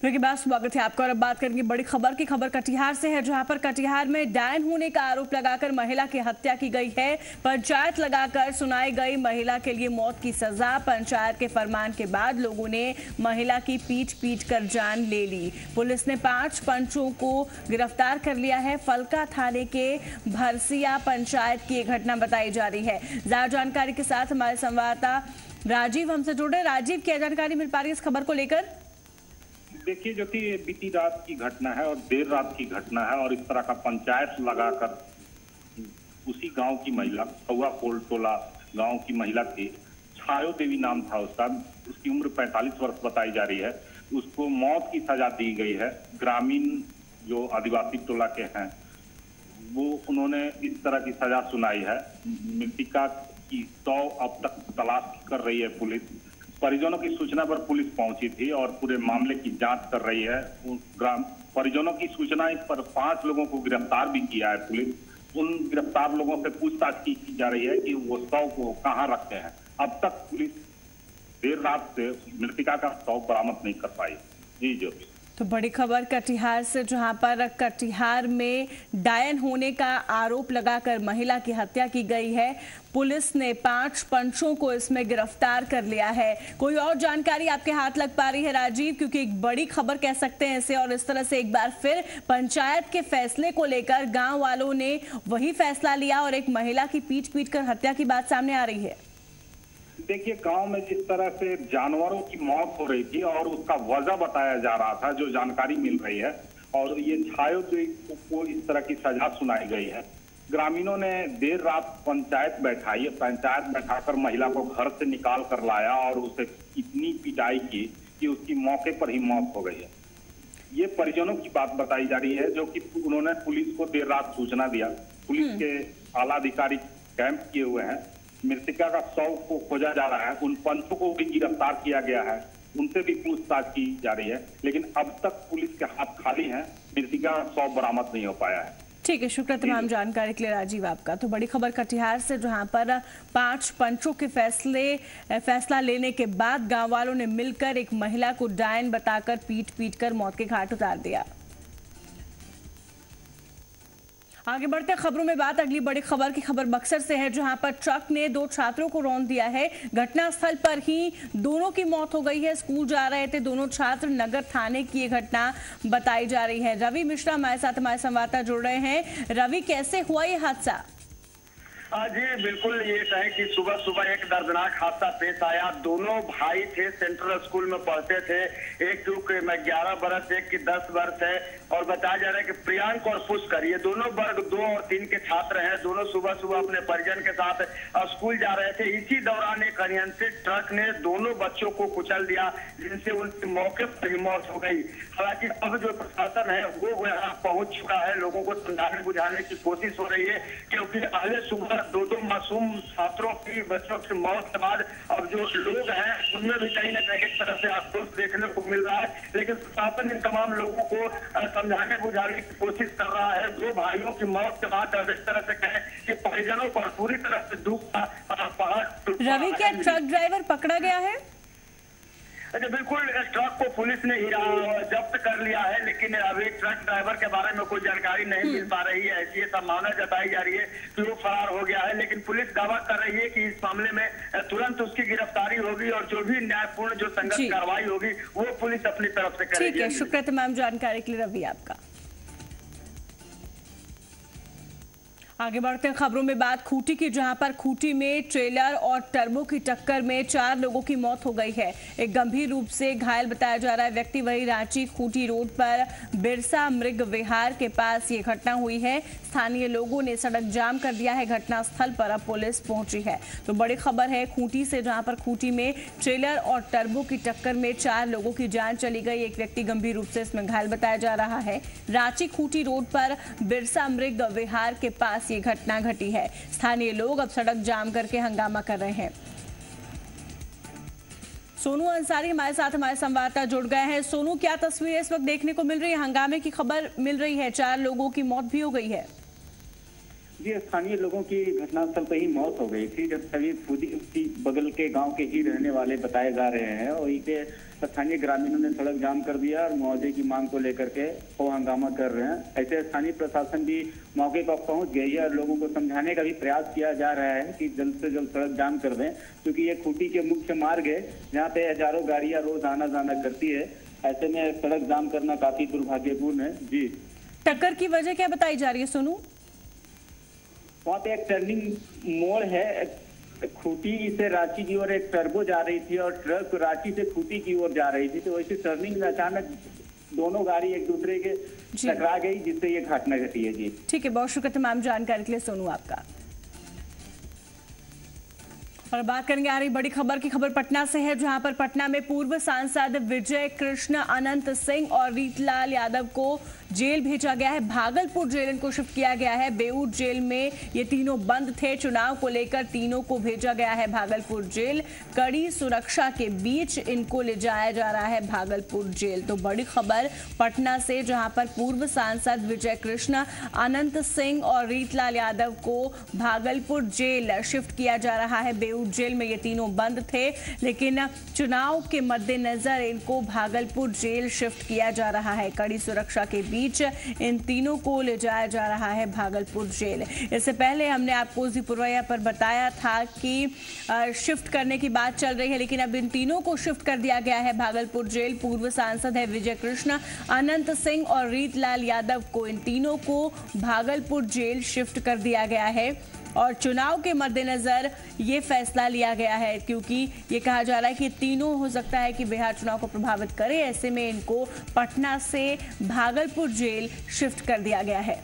फिर के बाद स्वागत है आपका। और अब बात करेंगे बड़ी खबर की। खबर कटिहार से है, जहां पर कटिहार में डायन होने का आरोप लगाकर महिला की हत्या की गई है। पंचायत लगाकर सुनाई गई महिला के लिए मौत की सजा। पंचायत के फरमान के बाद लोगों ने महिला की पीट कर जान ले ली। पुलिस ने 5 पंचों को गिरफ्तार कर लिया है। फलका थाने के भरसिया पंचायत की यह घटना बताई जा रही है। ज्यादा जानकारी के साथ हमारे संवाददाता राजीव हमसे जुड़े। राजीव, क्या जानकारी मिल पा रही है इस खबर को लेकर? देखिए, जो कि बीती रात की घटना है और देर रात की घटना है, और इस तरह का पंचायत लगाकर उसी गांव की महिला, कौआ कोल टोला गांव की महिला थी, छायो देवी नाम था उसका। उसकी उम्र 45 वर्ष बताई जा रही है। उसको मौत की सजा दी गई है। ग्रामीण जो आदिवासी टोला के हैं वो उन्होंने इस तरह की सजा सुनाई है। मृतका की 100 अब तक तलाश कर रही है पुलिस। परिजनों की सूचना पर पुलिस पहुंची थी और पूरे मामले की जांच कर रही है। परिजनों की सूचना पर 5 लोगों को गिरफ्तार भी किया है पुलिस। उन गिरफ्तार लोगों से पूछताछ की जा रही है कि वो शव को कहां रखते हैं। अब तक पुलिस देर रात से मृतका का शव बरामद नहीं कर पाई। जी जो तो बड़ी खबर कटिहार से, जहां पर कटिहार में डायन होने का आरोप लगाकर महिला की हत्या की गई है। पुलिस ने 5 पंचों को इसमें गिरफ्तार कर लिया है। कोई और जानकारी आपके हाथ लग पा रही है राजीव? क्योंकि एक बड़ी खबर कह सकते हैं इसे, और इस तरह से एक बार फिर पंचायत के फैसले को लेकर गांव वालों ने वही फैसला लिया और एक महिला की पीट कर हत्या की बात सामने आ रही है। देखिए, गांव में जिस तरह से जानवरों की मौत हो रही थी और उसका वजह बताया जा रहा था, जो जानकारी मिल रही है, और ये छायो को इस तरह की सजा सुनाई गई है। ग्रामीणों ने देर रात पंचायत बैठाई। पंचायत बैठाकर महिला को घर से निकाल कर लाया और उसे इतनी पिटाई की कि उसकी मौके पर ही मौत हो गई है। ये परिजनों की बात बताई जा रही है, जो कि उन्होंने पुलिस को देर रात सूचना दिया। पुलिस के आला अधिकारी कैंप किए हुए हैं। मृतका का शव को खोजा जा रहा है। उन पंचों को भी गिरफ्तार किया गया है। उनसे भी पूछताछ की जा रही है, लेकिन अब तक पुलिस के हाथ खाली हैं। मृतका का शव बरामद नहीं हो पाया है। ठीक है, शुक्रिया तमाम जानकारी के लिए राजीव आपका। तो बड़ी खबर कटिहार से, जहां पर 5 पंचों के फैसला लेने के बाद गांव वालों ने मिलकर एक महिला को डायन बताकर पीट कर मौत के घाट उतार दिया। आगे बढ़ते खबरों में बात अगली बड़ी खबर की। खबर बक्सर से है, जहां पर ट्रक ने 2 छात्रों को रौंद दिया है। घटनास्थल पर ही दोनों की मौत हो गई है। स्कूल जा रहे थे दोनों छात्र। नगर थाने की ये घटना बताई जा रही है। रवि मिश्रा हमारे साथ, हमारे संवाददाता जुड़ रहे हैं। रवि, कैसे हुआ ये हादसा? जी बिल्कुल, ये कहें कि सुबह एक दर्दनाक हादसा पेश आया। दोनों भाई थे, सेंट्रल स्कूल में पढ़ते थे। एक की 11 बरस, एक की 10 वर्ष है। और बताया जा रहा है कि प्रियांक और पुष्कर, ये दोनों वर्ग 2 और 3 के छात्र हैं। दोनों सुबह अपने परिजन के साथ स्कूल जा रहे थे। इसी दौरान एक अनियंत्रित ट्रक ने दोनों बच्चों को कुचल दिया, जिनसे उनकी मौके पर ही मौत हो गई। हालांकि अब जो प्रशासन है वो यहाँ पहुंच चुका है। लोगों को समझाने बुझाने की कोशिश हो रही है, क्योंकि अगले सुबह 2 मासूम छात्रों की, बच्चों की मौत के बाद अब जो लोग हैं उनमें भी कहीं ना कहीं एक तरह से आक्रोश देखने को मिल रहा है। लेकिन प्रशासन इन तमाम लोगों को समझाने बुझाने की कोशिश कर रहा है। 2 भाइयों की मौत के बाद अब इस तरह से कहें कि परिजनों पर पूरी तरह से दुख का पहाड़। रवि, क्या ट्रक ड्राइवर पकड़ा गया है? अच्छा, बिल्कुल, ट्रक को पुलिस ने जब्त कर लिया है, लेकिन अभी ट्रक ड्राइवर के बारे में कोई जानकारी नहीं मिल पा रही है। ऐसी संभावना जताई जा रही है कि वो फरार हो गया है, लेकिन पुलिस दावा कर रही है कि इस मामले में तुरंत उसकी गिरफ्तारी होगी और जो भी न्यायपूर्ण जो संगत कार्रवाई होगी वो पुलिस अपनी तरफ से करेगी। ठीक है, शुक्रिया तमाम जानकारी के लिए रवि आपका। आगे बढ़ते हैं खबरों में बात खूंटी की, जहां पर खूंटी में ट्रेलर और टर्बो की टक्कर में 4 लोगों की मौत हो गई है। एक गंभीर रूप से घायल बताया जा रहा है व्यक्ति। वही रांची खूंटी रोड पर बिरसा मृग विहार के पास ये घटना हुई है। स्थानीय लोगों ने सड़क जाम कर दिया है। घटनास्थल पर अब पुलिस पहुंची है। तो बड़ी खबर है खूंटी से, जहां पर खूंटी में ट्रेलर और टर्बो की टक्कर में 4 लोगों की जान चली गई। एक व्यक्ति गंभीर रूप से इसमें घायल बताया जा रहा है। रांची खूंटी रोड पर बिरसा मृग विहार के पास ये घटना घटी है। स्थानीय लोग अब सड़क जाम करके हंगामा कर रहे हैं। सोनू अंसारी हमारे साथ, हमारे संवाददाता जुड़ गए हैं। सोनू, क्या तस्वीरें इस वक्त देखने को मिल रही है? हंगामे की खबर मिल रही है, 4 लोगों की मौत भी हो गई है। जी, स्थानीय लोगों की घटनास्थल पर ही मौत हो गई थी, जब सभी खुद ही बगल के गांव के ही रहने वाले बताए जा रहे हैं। वहीं पे स्थानीय ग्रामीणों ने सड़क जाम कर दिया और मुआवजे की मांग को लेकर के वो हंगामा कर रहे हैं। ऐसे स्थानीय प्रशासन भी मौके पर पहुंच गई है और लोगों को समझाने का भी प्रयास किया जा रहा है कि जल्द से जल्द सड़क जाम कर दें, क्योंकि ये खूंटी के मुख्य मार्ग है जहाँ पे हजारों गाड़ियां रोज आना जाना करती है। ऐसे में सड़क जाम करना काफी दुर्भाग्यपूर्ण है। जी, टक्कर की वजह क्या बताई जा रही है सोनू? वहाँ पे एक टर्निंग मोड़ है, खूंटी से रांची की ओर एक टर्बो जा रही थी और ट्रक रांची से खूंटी की ओर जा रही थी, तो वैसे टर्निंग में अचानक दोनों गाड़ी एक दूसरे के टकरा गई, जिससे ये घटना घटी है। जी ठीक है, बहुत शुक्रिया तमाम जानकारी के लिए सोनू आपका। और बात करेंगे आ रही बड़ी खबर की। खबर पटना से है, जहां पर पटना में पूर्व सांसद विजय कृष्ण, अनंत सिंह और रीतलाल यादव को जेल भेजा गया है। भागलपुर जेल इनको शिफ्ट किया गया है। बेऊर जेल में ये तीनों बंद थे। चुनाव को लेकर तीनों को भेजा गया है भागलपुर जेल। कड़ी सुरक्षा के बीच इनको ले जाया जा रहा है भागलपुर जेल। तो बड़ी खबर पटना से, जहां पर पूर्व सांसद विजय कृष्ण, अनंत सिंह और रीतलाल यादव को भागलपुर जेल शिफ्ट किया जा रहा है। बेऊर जेल में ये तीनों बंद थे, लेकिन चुनाव के मद्देनजर इनको भागलपुर जेल शिफ्ट किया जा रहा है। कड़ी सुरक्षा के बीच इन तीनों को ले जाया जा रहा है भागलपुर जेल। इससे पहले हमने आपको जी पुरवैया पर बताया था कि शिफ्ट करने की बात चल रही है, लेकिन अब इन तीनों को शिफ्ट कर दिया गया है भागलपुर जेल। पूर्व सांसद है विजय कृष्ण, अनंत सिंह और रीतलाल यादव को, इन तीनों को भागलपुर जेल शिफ्ट कर दिया गया है। और चुनाव के मद्देनजर ये फैसला लिया गया है, क्योंकि ये कहा जा रहा है कि तीनों हो सकता है कि बिहार चुनाव को प्रभावित करे। ऐसे में इनको पटना से भागलपुर जेल शिफ्ट कर दिया गया है।